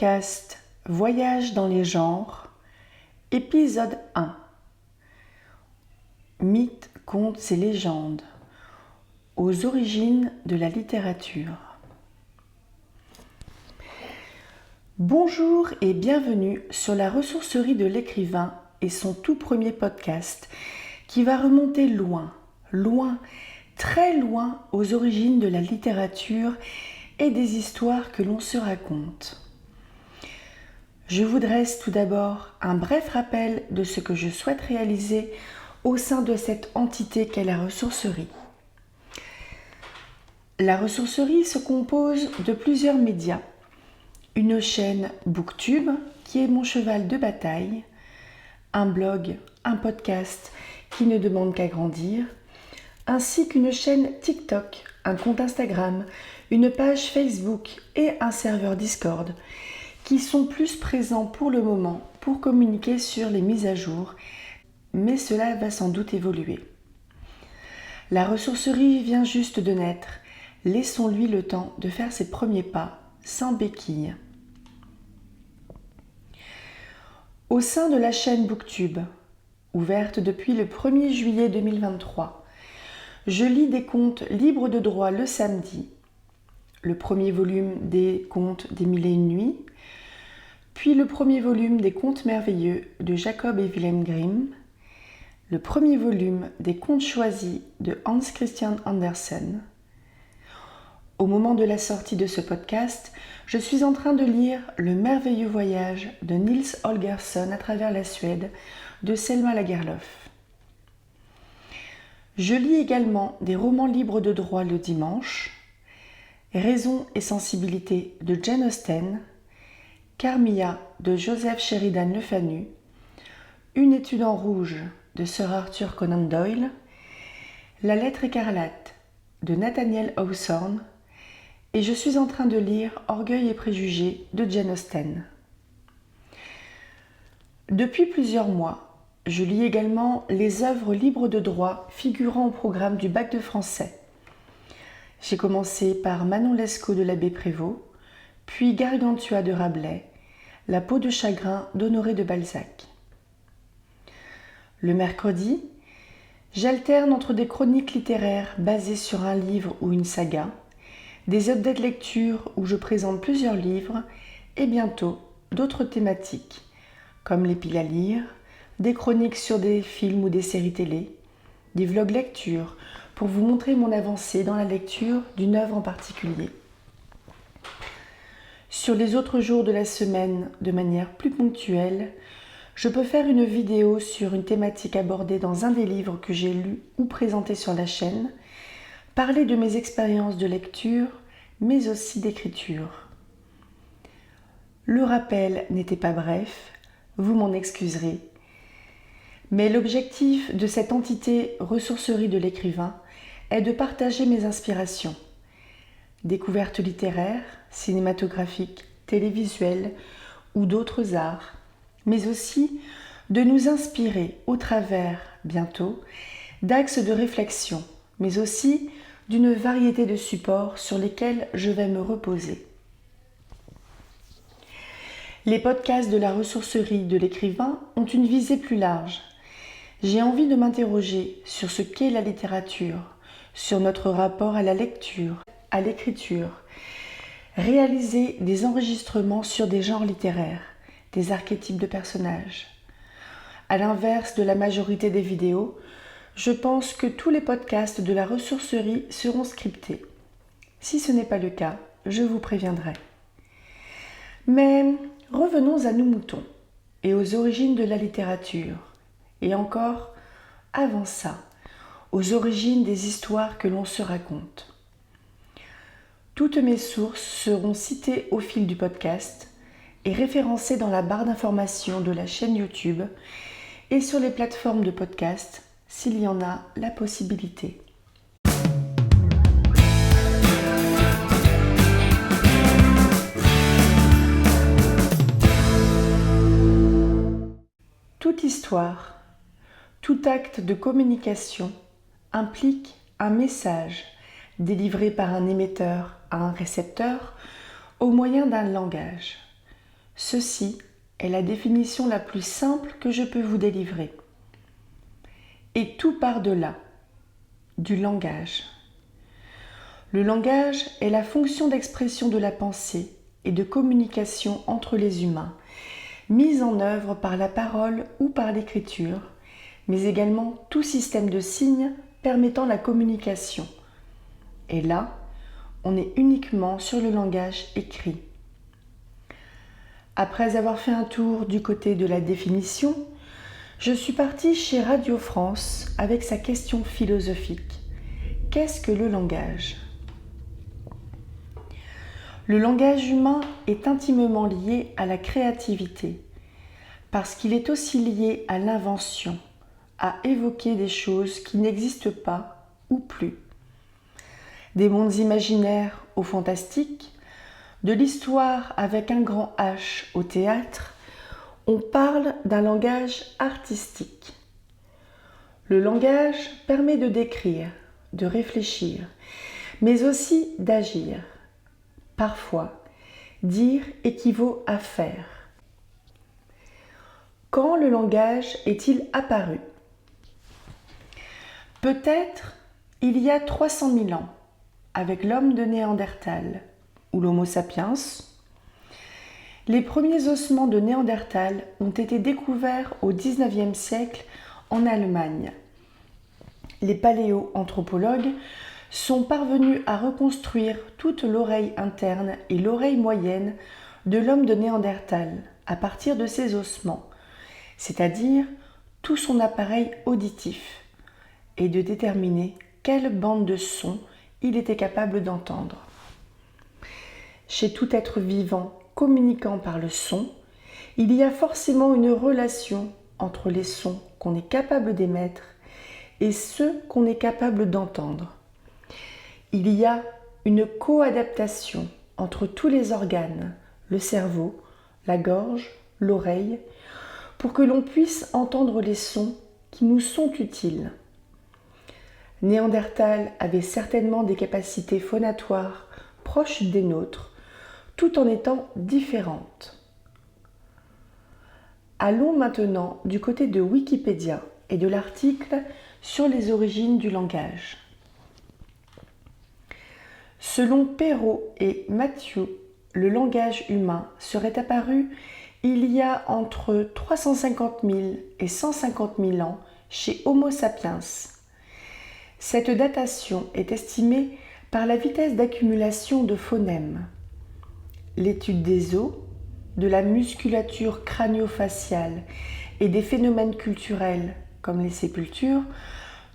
podcast Voyage dans les genres, épisode 1. Mythes, contes et légendes aux origines de la littérature. Bonjour et bienvenue sur la ressourcerie de l'écrivain et son tout premier podcast qui va remonter loin, très loin aux origines de la littérature et des histoires que l'on se raconte. Je vous dresse tout d'abord un bref rappel de ce que je souhaite réaliser au sein de cette entité qu'est la ressourcerie. La ressourcerie se compose de plusieurs médias. Une chaîne Booktube, qui est mon cheval de bataille, un blog, un podcast qui ne demande qu'à grandir, ainsi qu'une chaîne TikTok, un compte Instagram, une page Facebook et un serveur Discord, qui sont plus présents pour le moment pour communiquer sur les mises à jour, mais cela va sans doute évoluer. La ressourcerie vient juste de naître, laissons-lui le temps de faire ses premiers pas, sans béquille. Au sein de la chaîne Booktube, ouverte depuis le 1er juillet 2023, je lis des contes libres de droit le samedi, le premier volume des contes des Mille et une nuits, puis le premier volume des contes merveilleux de Jacob et Wilhelm Grimm, le premier volume des contes choisis de Hans Christian Andersen. Au moment de la sortie de ce podcast, je suis en train de lire Le merveilleux voyage de Nils Holgersson à travers la Suède de Selma Lagerlöf. Je lis également des romans libres de droit le dimanche, Raison et sensibilité de Jane Austen, Carmilla de Joseph Sheridan Le Fanu, Une étude en rouge de Sir Arthur Conan Doyle, La lettre écarlate de Nathaniel Hawthorne, et je suis en train de lire Orgueil et préjugés de Jane Austen. Depuis plusieurs mois, je lis également les œuvres libres de droit figurant au programme du bac de français. J'ai commencé par Manon Lescaut de l'abbé Prévost, puis Gargantua de Rabelais, La peau de chagrin d'Honoré de Balzac. Le mercredi, j'alterne entre des chroniques littéraires basées sur un livre ou une saga, des updates lecture où je présente plusieurs livres et bientôt d'autres thématiques, comme les piles à lire, des chroniques sur des films ou des séries télé, des vlogs lecture pour vous montrer mon avancée dans la lecture d'une œuvre en particulier. Sur les autres jours de la semaine, de manière plus ponctuelle, je peux faire une vidéo sur une thématique abordée dans un des livres que j'ai lus ou présentés sur la chaîne, parler de mes expériences de lecture, mais aussi d'écriture. Le rappel n'était pas bref, vous m'en excuserez, mais l'objectif de cette entité ressourcerie de l'écrivain est de partager mes inspirations, découvertes littéraires, cinématographiques, télévisuelles ou d'autres arts, mais aussi de nous inspirer au travers, bientôt, d'axes de réflexion, mais aussi d'une variété de supports sur lesquels je vais me reposer. Les podcasts de la ressourcerie de l'écrivain ont une visée plus large. J'ai envie de m'interroger sur ce qu'est la littérature, sur notre rapport à la lecture, à l'écriture, réaliser des enregistrements sur des genres littéraires, des archétypes de personnages. À l'inverse de la majorité des vidéos, je pense que tous les podcasts de la ressourcerie seront scriptés. Si ce n'est pas le cas, je vous préviendrai. Mais revenons à nos moutons et aux origines de la littérature, et encore, avant ça, aux origines des histoires que l'on se raconte. Toutes mes sources seront citées au fil du podcast et référencées dans la barre d'information de la chaîne YouTube et sur les plateformes de podcast s'il y en a la possibilité. Toute histoire, tout acte de communication implique un message délivré par un émetteur à un récepteur au moyen d'un langage. Ceci est la définition la plus simple que je peux vous délivrer. Et tout part de là, du langage. Le langage est la fonction d'expression de la pensée et de communication entre les humains, mise en œuvre par la parole ou par l'écriture, mais également tout système de signes permettant la communication. Et là, on est uniquement sur le langage écrit. Après avoir fait un tour du côté de la définition, je suis partie chez Radio France avec sa question philosophique. Qu'est-ce que le langage ? Le langage humain est intimement lié à la créativité, parce qu'il est aussi lié à l'invention, à évoquer des choses qui n'existent pas ou plus. Des mondes imaginaires au fantastique, de l'histoire avec un grand H au théâtre, on parle d'un langage artistique. Le langage permet de décrire, de réfléchir, mais aussi d'agir. Parfois, dire équivaut à faire. Quand le langage est-il apparu ? Peut-être il y a 300 000 ans, avec l'homme de Néandertal, ou l'Homo sapiens. Les premiers ossements de Néandertal ont été découverts au XIXe siècle en Allemagne. Les paléoanthropologues sont parvenus à reconstruire toute l'oreille interne et l'oreille moyenne de l'homme de Néandertal à partir de ses ossements, c'est-à-dire tout son appareil auditif, et de déterminer quelle bande de son il était capable d'entendre. Chez tout être vivant communiquant par le son, il y a forcément une relation entre les sons qu'on est capable d'émettre et ceux qu'on est capable d'entendre. Il y a une coadaptation entre tous les organes, le cerveau, la gorge, l'oreille, pour que l'on puisse entendre les sons qui nous sont utiles. Néandertal avait certainement des capacités phonatoires proches des nôtres, tout en étant différentes. Allons maintenant du côté de Wikipédia et de l'article sur les origines du langage. Selon Perrault et Mathieu, le langage humain serait apparu il y a entre 350 000 et 150 000 ans chez Homo sapiens. Cette datation est estimée par la vitesse d'accumulation de phonèmes. L'étude des os, de la musculature crânio-faciale et des phénomènes culturels comme les sépultures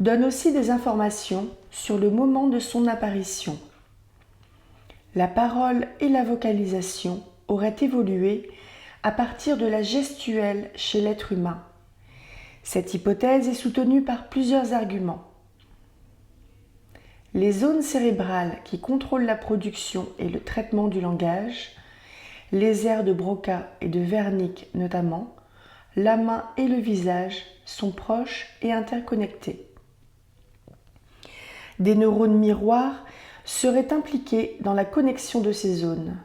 donne aussi des informations sur le moment de son apparition. La parole et la vocalisation auraient évolué à partir de la gestuelle chez l'être humain. Cette hypothèse est soutenue par plusieurs arguments. Les zones cérébrales qui contrôlent la production et le traitement du langage, les aires de Broca et de Wernicke notamment, la main et le visage sont proches et interconnectés. Des neurones miroirs seraient impliqués dans la connexion de ces zones.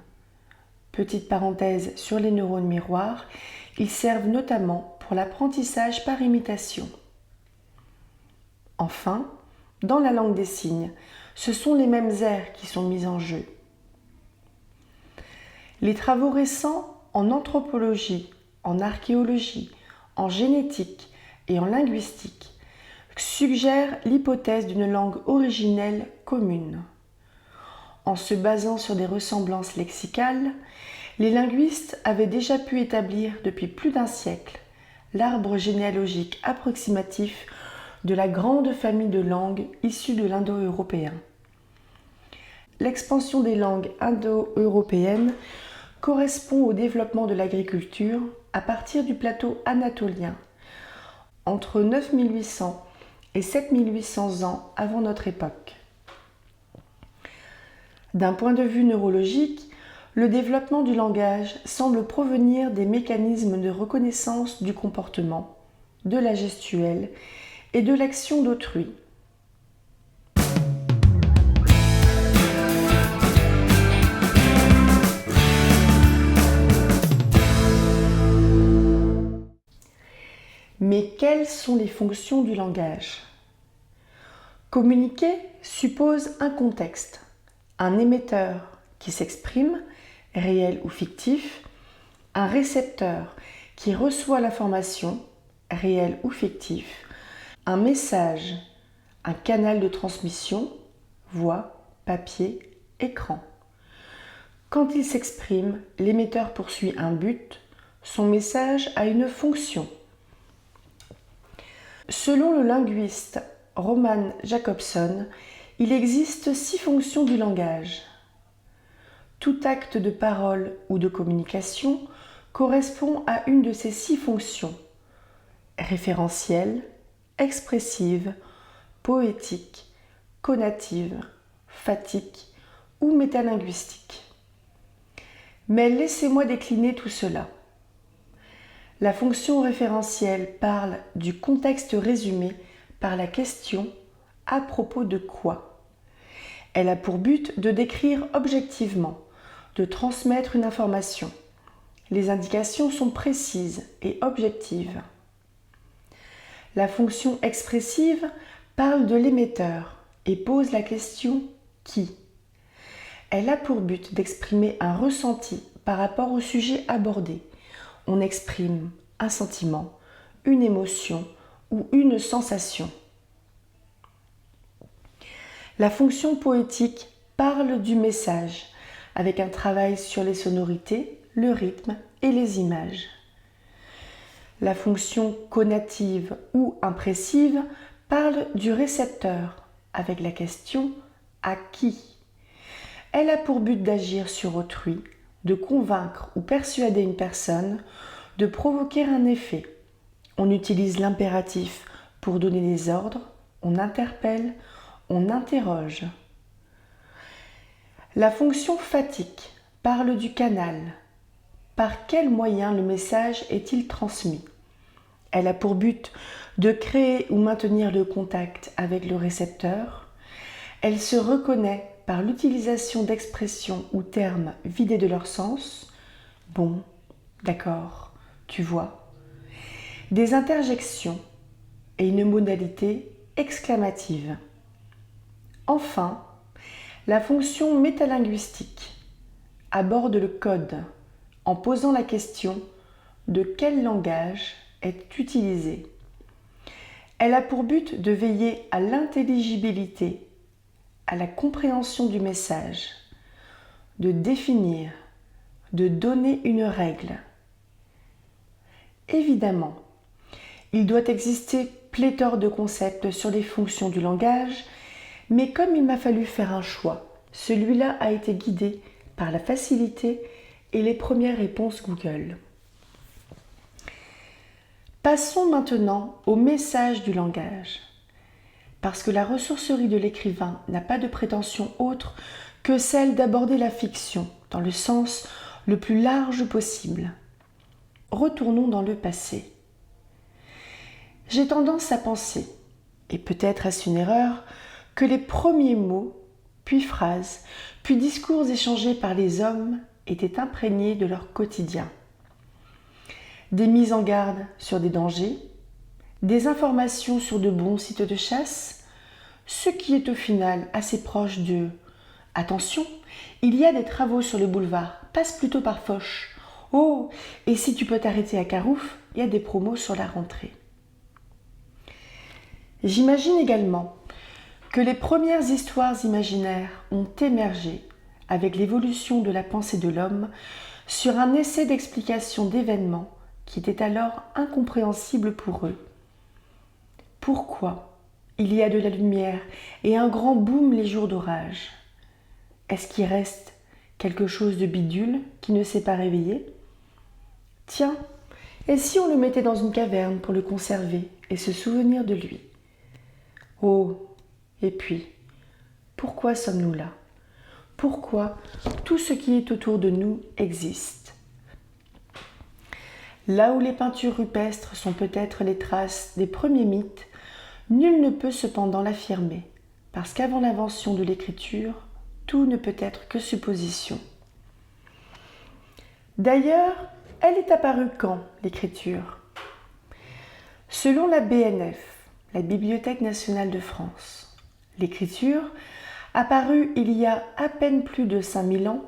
Petite parenthèse sur les neurones miroirs, ils servent notamment pour l'apprentissage par imitation. Enfin, dans la langue des signes, ce sont les mêmes aires qui sont mises en jeu. Les travaux récents en anthropologie, en archéologie, en génétique et en linguistique suggèrent l'hypothèse d'une langue originelle commune. En se basant sur des ressemblances lexicales, les linguistes avaient déjà pu établir depuis plus d'un siècle l'arbre généalogique approximatif de la grande famille de langues issues de l'indo-européen. L'expansion des langues indo-européennes correspond au développement de l'agriculture à partir du plateau anatolien, entre 9800 et 7800 ans avant notre époque. D'un point de vue neurologique, le développement du langage semble provenir des mécanismes de reconnaissance du comportement, de la gestuelle et de l'action d'autrui. Mais quelles sont les fonctions du langage ? Communiquer suppose un contexte, un émetteur qui s'exprime, réel ou fictif, un récepteur qui reçoit l'information, réel ou fictif, un message, un canal de transmission, voix, papier, écran. Quand il s'exprime, l'émetteur poursuit un but, son message a une fonction. Selon le linguiste Roman Jakobson, il existe 6 fonctions du langage. Tout acte de parole ou de communication correspond à une de ces 6 fonctions: référentielle, expressive, poétique, conative, phatique ou métalinguistique. Mais laissez-moi décliner tout cela. La fonction référentielle parle du contexte résumé par la question « à propos de quoi ?». Elle a pour but de décrire objectivement, de transmettre une information. Les indications sont précises et objectives. La fonction expressive parle de l'émetteur et pose la question « qui ?». Elle a pour but d'exprimer un ressenti par rapport au sujet abordé. On exprime un sentiment, une émotion ou une sensation. La fonction poétique parle du message, avec un travail sur les sonorités, le rythme et les images. La fonction conative ou impressive parle du récepteur, avec la question « à qui ?». Elle a pour but d'agir sur autrui, de convaincre ou persuader une personne, de provoquer un effet. On utilise l'impératif pour donner des ordres, on interpelle, on interroge. La fonction phatique parle du canal. Par quel moyen le message est-il transmis ? Elle a pour but de créer ou maintenir le contact avec le récepteur. Elle se reconnaît par l'utilisation d'expressions ou termes vidés de leur sens. Bon, d'accord, tu vois. Des interjections et une modalité exclamative. Enfin, la fonction métalinguistique aborde le code en posant la question de quel langage est utilisé. Elle a pour but de veiller à l'intelligibilité, à la compréhension du message, de définir, de donner une règle. Évidemment, il doit exister pléthore de concepts sur les fonctions du langage, mais comme il m'a fallu faire un choix, celui-là a été guidé par la facilité et les premières réponses Google. Passons maintenant au message du langage. Parce que la ressourcerie de l'écrivain n'a pas de prétention autre que celle d'aborder la fiction dans le sens le plus large possible. Retournons dans le passé. J'ai tendance à penser, et peut-être est-ce une erreur, que les premiers mots, puis phrases, puis discours échangés par les hommes étaient imprégnés de leur quotidien. Des mises en garde sur des dangers, des informations sur de bons sites de chasse, ce qui est au final assez proche de « Attention, il y a des travaux sur le boulevard, passe plutôt par Foch. Oh, et si tu peux t'arrêter à Carouf, il y a des promos sur la rentrée. » J'imagine également que les premières histoires imaginaires ont émergé avec l'évolution de la pensée de l'homme sur un essai d'explication d'événements qui étaient alors incompréhensibles pour eux. Pourquoi il y a de la lumière et un grand boom les jours d'orage ? Est-ce qu'il reste quelque chose de bidule qui ne s'est pas réveillé ? Tiens, et si on le mettait dans une caverne pour le conserver et se souvenir de lui ? Oh, et puis, pourquoi sommes-nous là ? Pourquoi tout ce qui est autour de nous existe ? Là où les peintures rupestres sont peut-être les traces des premiers mythes, nul ne peut cependant l'affirmer, parce qu'avant l'invention de l'écriture, tout ne peut être que supposition. D'ailleurs, elle est apparue quand, l'écriture ? Selon la BNF, la Bibliothèque nationale de France, l'écriture, apparue il y a à peine plus de 5000 ans,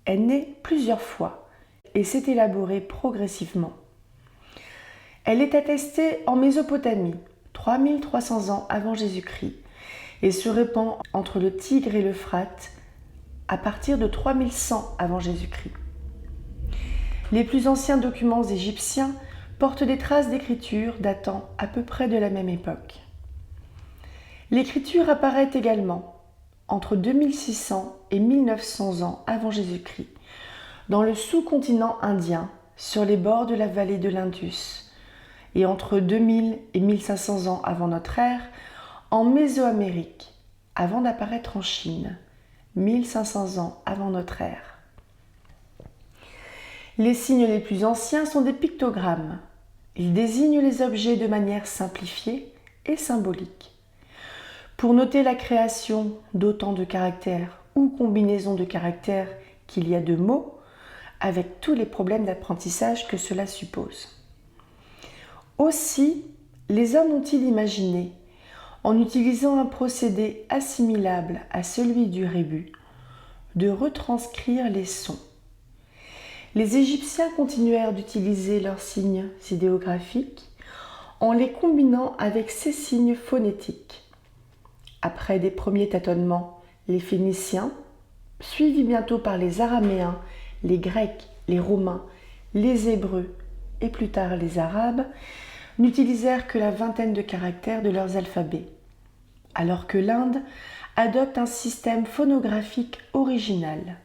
est née plusieurs fois et s'est élaborée progressivement. Elle est attestée en Mésopotamie, 3300 ans avant Jésus-Christ, et se répand entre le Tigre et l'Euphrate à partir de 3100 avant Jésus-Christ. Les plus anciens documents égyptiens portent des traces d'écriture datant à peu près de la même époque. L'écriture apparaît également entre 2600 et 1900 ans avant Jésus-Christ, dans le sous-continent indien, sur les bords de la vallée de l'Indus, et entre 2000 et 1500 ans avant notre ère, en Mésoamérique, avant d'apparaître en Chine, 1500 ans avant notre ère. Les signes les plus anciens sont des pictogrammes. Ils désignent les objets de manière simplifiée et symbolique. Pour noter la création d'autant de caractères ou combinaisons de caractères qu'il y a de mots, avec tous les problèmes d'apprentissage que cela suppose. Aussi, les hommes ont-ils imaginé, en utilisant un procédé assimilable à celui du rébus, de retranscrire les sons. Les Égyptiens continuèrent d'utiliser leurs signes idéographiques en les combinant avec ces signes phonétiques. Après des premiers tâtonnements, les Phéniciens, suivis bientôt par les Araméens, les Grecs, les Romains, les Hébreux et plus tard les Arabes, n'utilisèrent que la vingtaine de caractères de leurs alphabets, alors que l'Inde adopte un système phonographique original.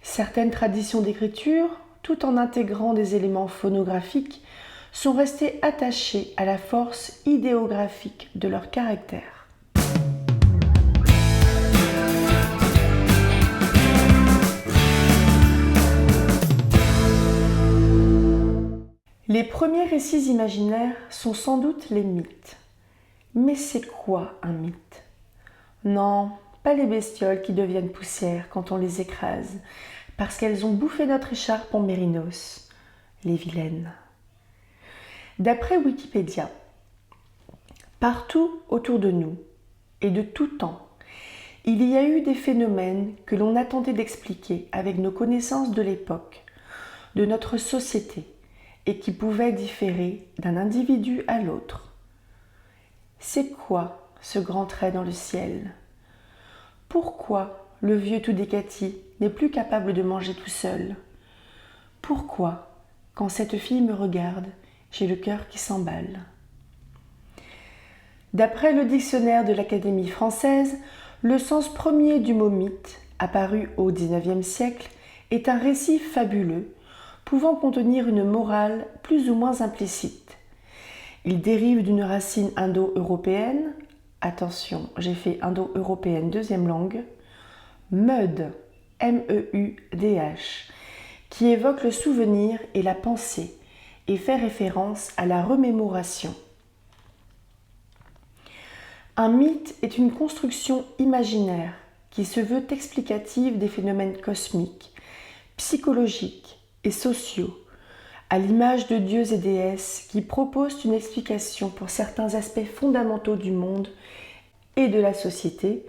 Certaines traditions d'écriture, tout en intégrant des éléments phonographiques, sont restées attachées à la force idéographique de leurs caractères. Les premiers récits imaginaires sont sans doute les mythes. Mais c'est quoi un mythe? Non, pas les bestioles qui deviennent poussière quand on les écrase, parce qu'elles ont bouffé notre écharpe en mérinos, les vilaines. D'après Wikipédia, partout autour de nous, et de tout temps, il y a eu des phénomènes que l'on a tenté d'expliquer avec nos connaissances de l'époque, de notre société, et qui pouvaient différer d'un individu à l'autre. C'est quoi ce grand trait dans le ciel? Pourquoi le vieux Toudekati n'est plus capable de manger tout seul? Pourquoi, quand cette fille me regarde, j'ai le cœur qui s'emballe? D'après le dictionnaire de l'Académie française, le sens premier du mot mythe, apparu au XIXe siècle, est un récit fabuleux, pouvant contenir une morale plus ou moins implicite. Il dérive d'une racine indo-européenne, attention, j'ai fait indo-européenne deuxième langue, meud, M-E-U-D-H, qui évoque le souvenir et la pensée et fait référence à la remémoration. Un mythe est une construction imaginaire qui se veut explicative des phénomènes cosmiques, psychologiques et sociaux, à l'image de dieux et déesses qui proposent une explication pour certains aspects fondamentaux du monde et de la société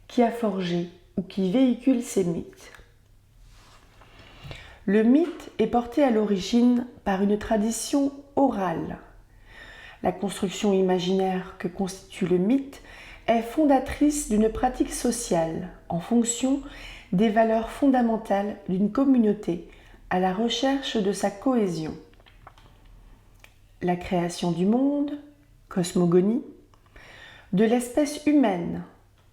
qui a forgé ou qui véhicule ces mythes. Le mythe est porté à l'origine par une tradition orale. La construction imaginaire que constitue le mythe est fondatrice d'une pratique sociale en fonction des valeurs fondamentales d'une communauté à la recherche de sa cohésion. La création du monde, cosmogonie, de l'espèce humaine,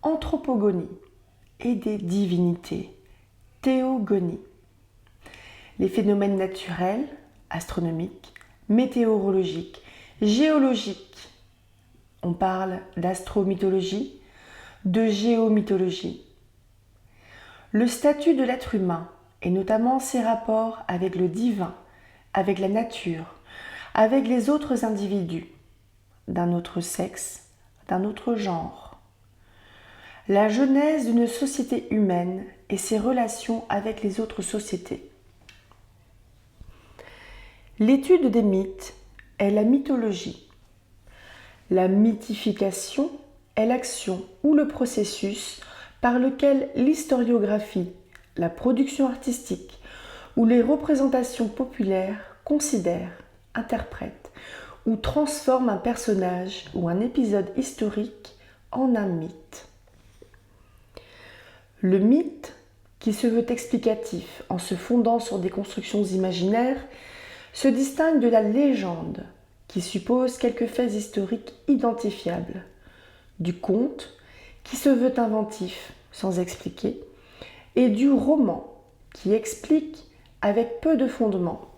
anthropogonie, et des divinités, théogonie. Les phénomènes naturels, astronomiques, météorologiques, géologiques. On parle d'astromythologie, de géomythologie. Le statut de l'être humain, et notamment ses rapports avec le divin, avec la nature, avec les autres individus, d'un autre sexe, d'un autre genre. La genèse d'une société humaine et ses relations avec les autres sociétés. L'étude des mythes est la mythologie. La mythification est l'action ou le processus par lequel l'historiographie, la production artistique ou les représentations populaires considèrent, interprètent ou transforment un personnage ou un épisode historique en un mythe. Le mythe, qui se veut explicatif en se fondant sur des constructions imaginaires, se distingue de la légende, qui suppose quelques faits historiques identifiables, du conte, qui se veut inventif sans expliquer, et du roman, qui explique avec peu de fondement.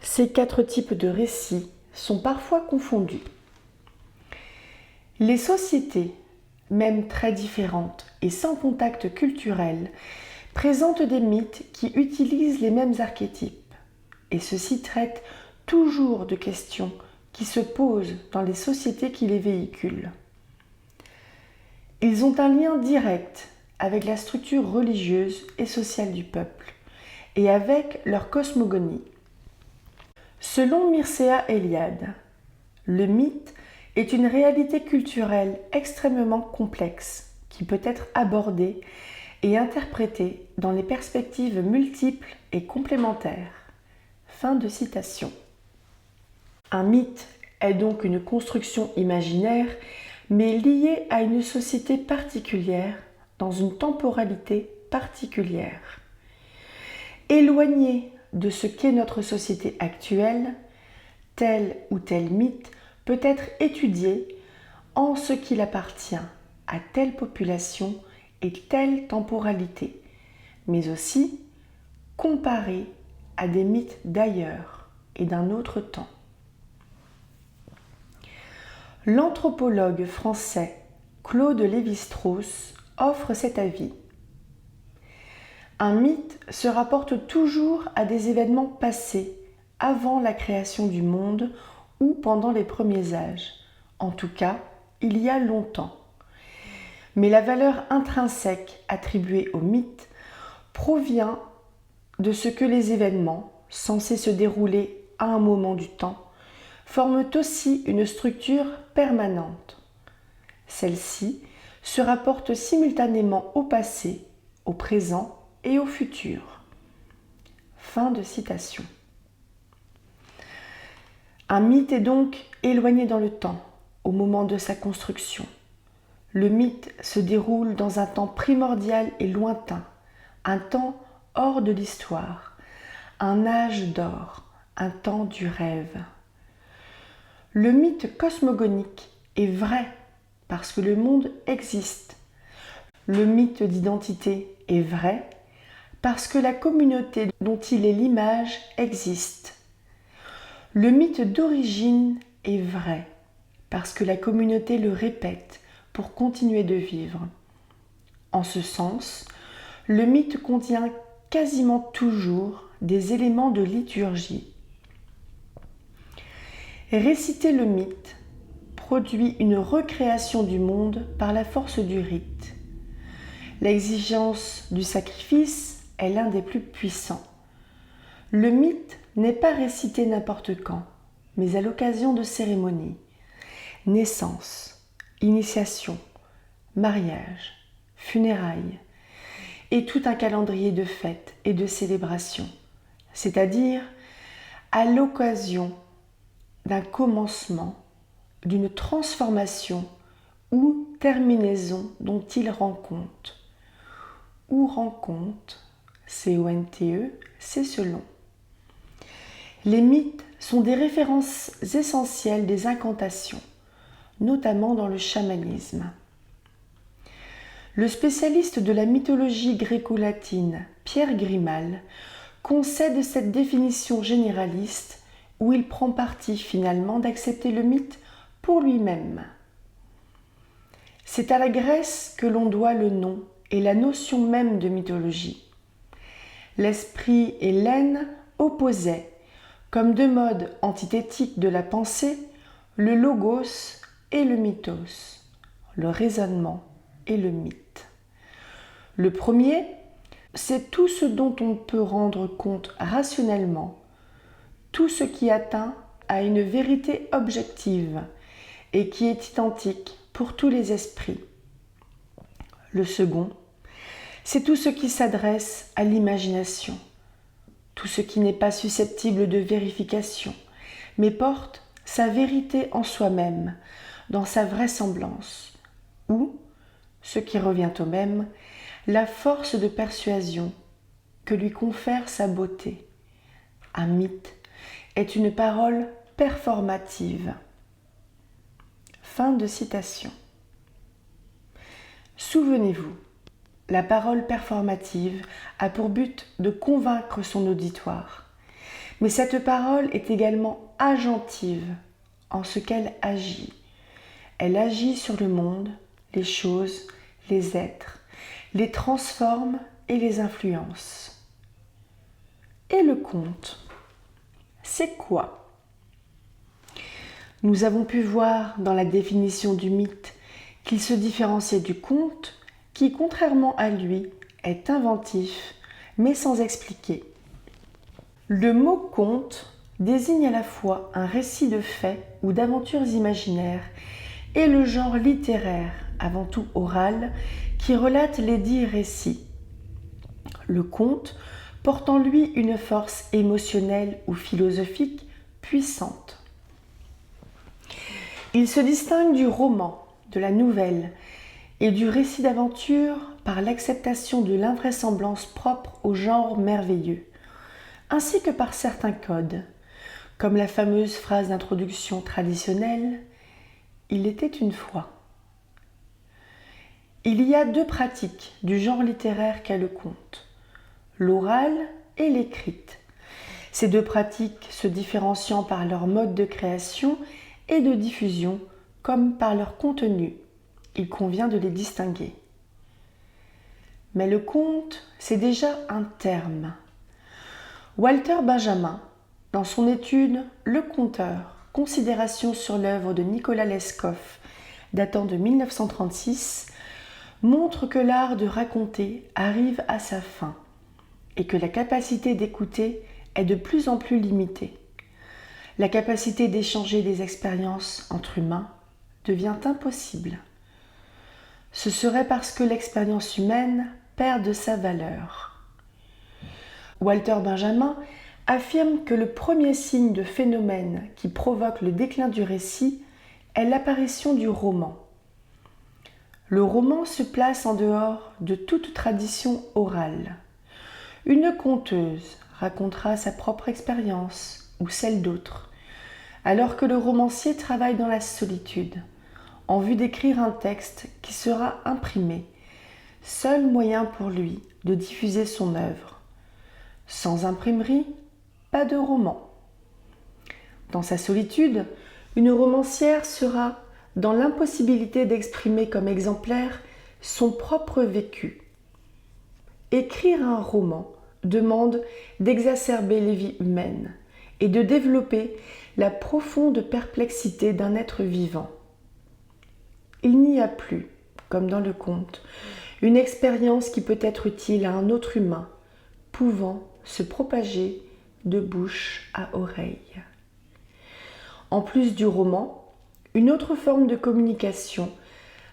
Ces 4 types de récits sont parfois confondus. Les sociétés, même très différentes et sans contact culturel, présentent des mythes qui utilisent les mêmes archétypes, et ceux-ci traitent toujours de questions qui se posent dans les sociétés qui les véhiculent. Ils ont un lien direct avec la structure religieuse et sociale du peuple, et avec leur cosmogonie. Selon Mircea Eliade, le mythe est une réalité culturelle extrêmement complexe qui peut être abordée et interprétée dans les perspectives multiples et complémentaires. Fin de citation. Un mythe est donc une construction imaginaire, mais liée à une société particulière, dans une temporalité particulière. Éloigné de ce qu'est notre société actuelle, tel ou tel mythe peut être étudié en ce qu'il appartient à telle population et telle temporalité, mais aussi comparé à des mythes d'ailleurs et d'un autre temps. L'anthropologue français Claude Lévi-Strauss offre cet avis. Un mythe se rapporte toujours à des événements passés avant la création du monde ou pendant les premiers âges, en tout cas il y a longtemps. Mais la valeur intrinsèque attribuée au mythe provient de ce que les événements, censés se dérouler à un moment du temps, forment aussi une structure permanente. Celle-ci se rapporte simultanément au passé, au présent et au futur. Fin de citation. Un mythe est donc éloigné dans le temps, au moment de sa construction. Le mythe se déroule dans un temps primordial et lointain, un temps hors de l'histoire, un âge d'or, un temps du rêve. Le mythe cosmogonique est vrai parce que le monde existe. Le mythe d'identité est vrai parce que la communauté dont il est l'image existe. Le mythe d'origine est vrai parce que la communauté le répète pour continuer de vivre. En ce sens, le mythe contient quasiment toujours des éléments de liturgie. Réciter le mythe produit une recréation du monde par la force du rite. L'exigence du sacrifice est l'un des plus puissants. Le mythe n'est pas récité n'importe quand, mais à l'occasion de cérémonies. Naissance, initiation, mariage, funérailles, et tout un calendrier de fêtes et de célébrations, c'est-à-dire à l'occasion d'un commencement, d'une transformation ou terminaison dont il rend compte. Ou rend compte, C-O-N-T-E, c'est selon. Les mythes sont des références essentielles des incantations, notamment dans le chamanisme. Le spécialiste de la mythologie gréco-latine, Pierre Grimal, concède cette définition généraliste où il prend parti finalement d'accepter le mythe pour lui-même. C'est à la Grèce que l'on doit le nom et la notion même de mythologie. L'esprit et l'hène opposaient, comme deux modes antithétiques de la pensée, le logos et le mythos, le raisonnement et le mythe. Le premier, c'est tout ce dont on peut rendre compte rationnellement, tout ce qui atteint à une vérité objective et qui est identique pour tous les esprits. Le second, c'est tout ce qui s'adresse à l'imagination, tout ce qui n'est pas susceptible de vérification, mais porte sa vérité en soi-même, dans sa vraisemblance, ou, ce qui revient au même, la force de persuasion que lui confère sa beauté. Un mythe est une parole performative. Fin de citation. Souvenez-vous, la parole performative a pour but de convaincre son auditoire. Mais cette parole est également agentive en ce qu'elle agit. Elle agit sur le monde, les choses, les êtres, les transforme et les influence. Et le conte, c'est quoi ? Nous avons pu voir dans la définition du mythe qu'il se différenciait du conte qui, contrairement à lui, est inventif, mais sans expliquer. Le mot conte désigne à la fois un récit de faits ou d'aventures imaginaires et le genre littéraire, avant tout oral, qui relate les dits récits. Le conte porte en lui une force émotionnelle ou philosophique puissante. Il se distingue du roman, de la nouvelle et du récit d'aventure par l'acceptation de l'invraisemblance propre au genre merveilleux, ainsi que par certains codes, comme la fameuse phrase d'introduction traditionnelle « Il était une fois ». Il y a deux pratiques du genre littéraire qu'est le conte, l'oral et l'écrite. Ces deux pratiques se différenciant par leur mode de création et de diffusion comme par leur contenu. Il convient de les distinguer. Mais le conte, c'est déjà un terme. Walter Benjamin, dans son étude « Le conteur, considération sur l'œuvre de Nicolas Lescoff » datant de 1936, montre que l'art de raconter arrive à sa fin et que la capacité d'écouter est de plus en plus limitée. La capacité d'échanger des expériences entre humains devient impossible. Ce serait parce que l'expérience humaine perd de sa valeur. Walter Benjamin affirme que le premier signe de phénomène qui provoque le déclin du récit est l'apparition du roman. Le roman se place en dehors de toute tradition orale. Une conteuse racontera sa propre expérience ou celle d'autres, alors que le romancier travaille dans la solitude, en vue d'écrire un texte qui sera imprimé, seul moyen pour lui de diffuser son œuvre. Sans imprimerie, pas de roman. Dans sa solitude, une romancière sera dans l'impossibilité d'exprimer comme exemplaire son propre vécu. Écrire un roman demande d'exacerber les vies humaines et de développer la profonde perplexité d'un être vivant. Il n'y a plus, comme dans le conte, une expérience qui peut être utile à un autre humain, pouvant se propager de bouche à oreille. En plus du roman, une autre forme de communication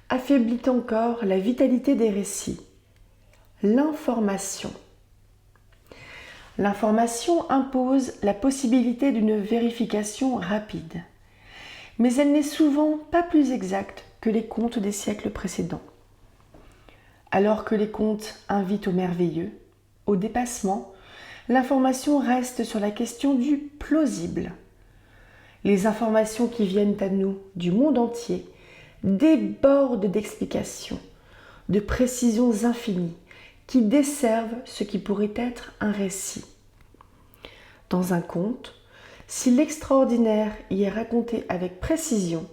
affaiblit encore la vitalité des récits, l'information. L'information impose la possibilité d'une vérification rapide, mais elle n'est souvent pas plus exacte que les contes des siècles précédents. Alors que les contes invitent au merveilleux, au dépassement, l'information reste sur la question du plausible. Les informations qui viennent à nous du monde entier débordent d'explications, de précisions infinies qui desservent ce qui pourrait être un récit. Dans un conte, si l'extraordinaire y est raconté avec précision,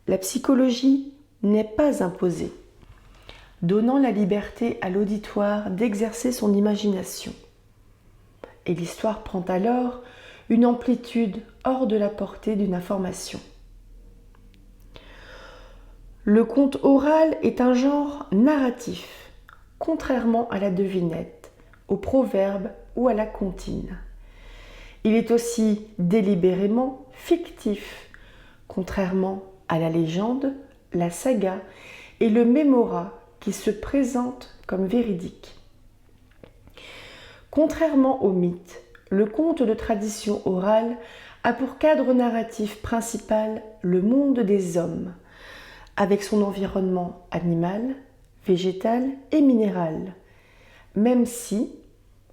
la psychologie n'est pas imposée, donnant la liberté à l'auditoire d'exercer son imagination. Et l'histoire prend alors une amplitude hors de la portée d'une information. Le conte oral est un genre narratif, contrairement à la devinette, au proverbe ou à la comptine. Il est aussi délibérément fictif, contrairement à la légende, la saga et le mémora qui se présentent comme véridiques. Contrairement au mythe, le conte de tradition orale a pour cadre narratif principal le monde des hommes, avec son environnement animal, végétal et minéral, même si,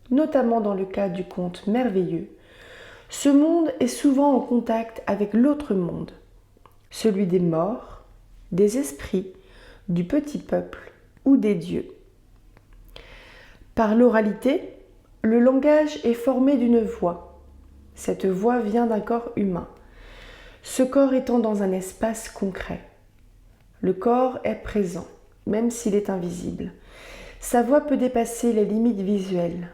notamment dans le cas du conte merveilleux, ce monde est souvent en contact avec l'autre monde, celui des morts, des esprits, du petit peuple ou des dieux. Par l'oralité, le langage est formé d'une voix. Cette voix vient d'un corps humain, ce corps étant dans un espace concret. Le corps est présent, même s'il est invisible. Sa voix peut dépasser les limites visuelles.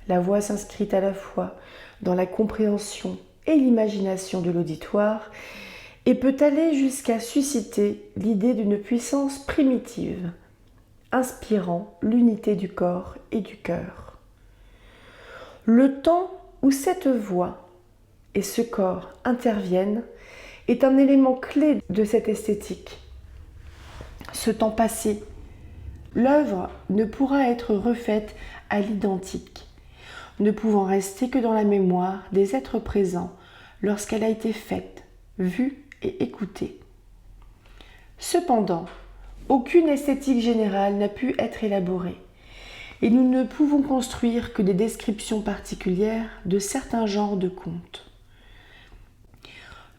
La voix s'inscrit à la fois dans la compréhension et l'imagination de l'auditoire et peut aller jusqu'à susciter l'idée d'une puissance primitive, inspirant l'unité du corps et du cœur. Le temps où cette voix et ce corps interviennent est un élément clé de cette esthétique. Ce temps passé, l'œuvre ne pourra être refaite à l'identique, ne pouvant rester que dans la mémoire des êtres présents lorsqu'elle a été faite, vue et écoutée. Cependant, aucune esthétique générale n'a pu être élaborée, et nous ne pouvons construire que des descriptions particulières de certains genres de contes.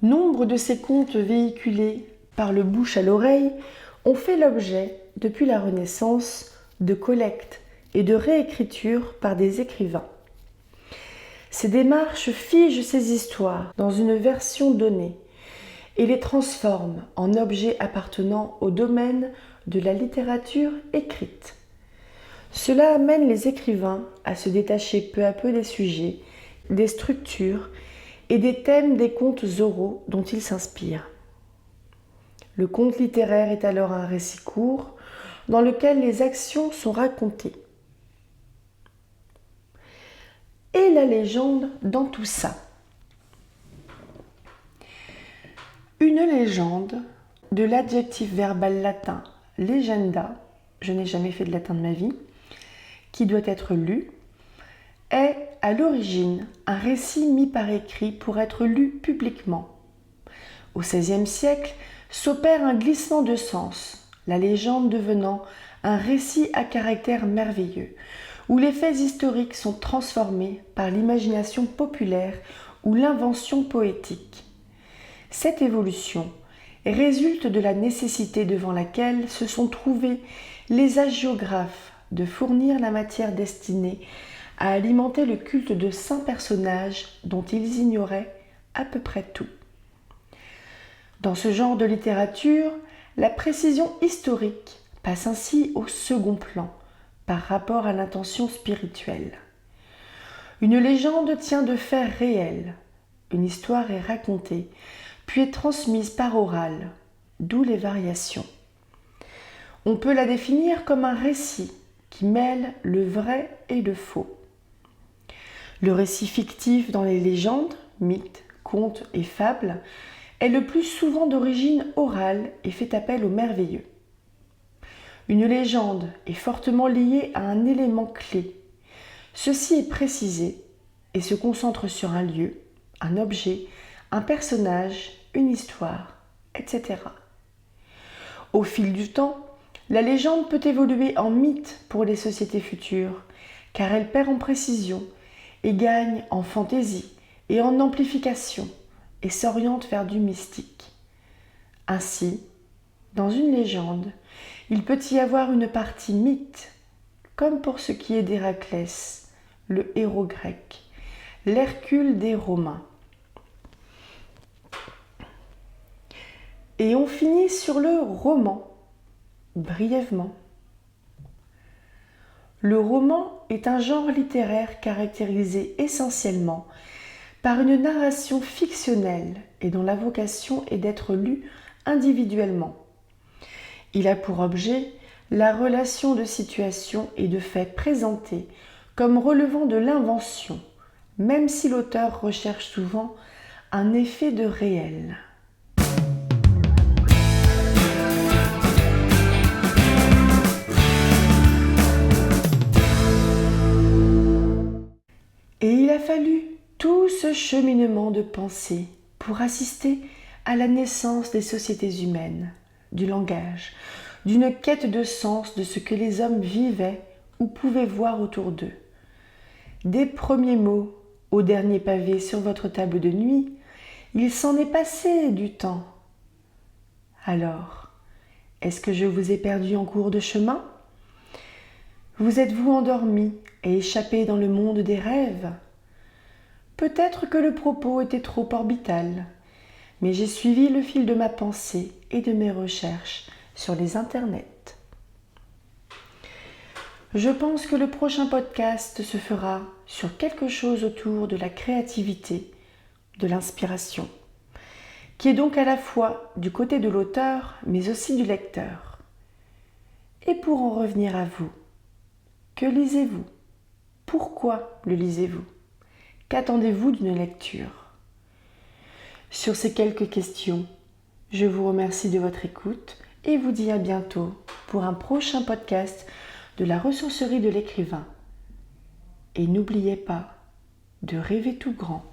Nombre de ces contes véhiculés par le bouche à l'oreille ont fait l'objet, depuis la Renaissance, de collectes et de réécritures par des écrivains. Ces démarches figent ces histoires dans une version donnée et les transforment en objets appartenant au domaine de la littérature écrite. Cela amène les écrivains à se détacher peu à peu des sujets, des structures et des thèmes des contes oraux dont ils s'inspirent. Le conte littéraire est alors un récit court dans lequel les actions sont racontées. Et la légende dans tout ça. Une légende, de l'adjectif verbal latin legenda, je n'ai jamais fait de latin de ma vie, qui doit être lu, est à l'origine un récit mis par écrit pour être lu publiquement. Au XVIe siècle s'opère un glissement de sens, la légende devenant un récit à caractère merveilleux, où les faits historiques sont transformés par l'imagination populaire ou l'invention poétique. Cette évolution résulte de la nécessité devant laquelle se sont trouvés les hagiographes de fournir la matière destinée à alimenter le culte de saints personnages dont ils ignoraient à peu près tout. Dans ce genre de littérature, la précision historique passe ainsi au second plan par rapport à l'intention spirituelle. Une légende tient de faits réels. Une histoire est racontée, puis est transmise par oral, d'où les variations. On peut la définir comme un récit qui mêle le vrai et le faux. Le récit fictif dans les légendes, mythes, contes et fables est le plus souvent d'origine orale et fait appel au merveilleux. Une légende est fortement liée à un élément clé. Ceci est précisé et se concentre sur un lieu, un objet, un personnage, une histoire, etc. Au fil du temps, la légende peut évoluer en mythe pour les sociétés futures, car elle perd en précision et gagne en fantaisie et en amplification et s'oriente vers du mystique. Ainsi, dans une légende, il peut y avoir une partie mythe, comme pour ce qui est d'Héraclès, le héros grec, l'Hercule des Romains. Et on finit sur le roman, brièvement. Le roman est un genre littéraire caractérisé essentiellement par une narration fictionnelle et dont la vocation est d'être lue individuellement. Il a pour objet la relation de situations et de faits présentés comme relevant de l'invention, même si l'auteur recherche souvent un effet de réel. Et il a fallu tout ce cheminement de pensée pour assister à la naissance des sociétés humaines, du langage, d'une quête de sens de ce que les hommes vivaient ou pouvaient voir autour d'eux. Des premiers mots au dernier pavé sur votre table de nuit, il s'en est passé du temps. Alors, est-ce que je vous ai perdu en cours de chemin ? Vous êtes-vous endormi et échappé dans le monde des rêves ? Peut-être que le propos était trop orbital, mais j'ai suivi le fil de ma pensée et de mes recherches sur les internets. Je pense que le prochain podcast se fera sur quelque chose autour de la créativité, de l'inspiration, qui est donc à la fois du côté de l'auteur, mais aussi du lecteur. Et pour en revenir à vous, que lisez-vous ? Pourquoi le lisez-vous ? Qu'attendez-vous d'une lecture ? Sur ces quelques questions, je vous remercie de votre écoute et vous dis à bientôt pour un prochain podcast de la ressourcerie de l'écrivain. Et n'oubliez pas de rêver tout grand.